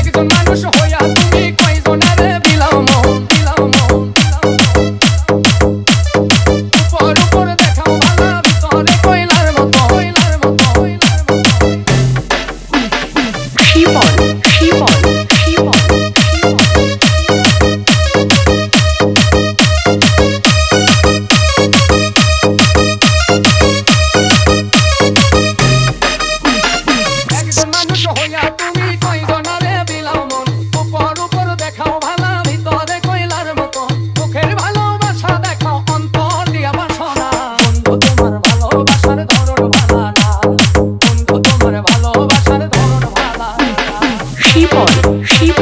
একজন মানুষ হইয়া তুমি কয়জনারে বিলাও মন, বিলাও মন, উপর উপর দেখাও ভালা ভিতরে কয়লার মতো, কয়লার মতো, কয়লার মতো। শিবল শিবল শিবল একজন মানুষ হইয়া তুমি কয়জনারে বিলাও মন, উপর উপর দেখাও ভালা ভিতরে কয়লার মতো। মুখের ভালোবাসা দেখাও অন্তর দিয়া বাসনা। বন্ধু তোমার ভালোবাসার ধরন ভালা না, বন্ধু তোমার ভালোবাসার ধরন ভালা না। শিবল শিবল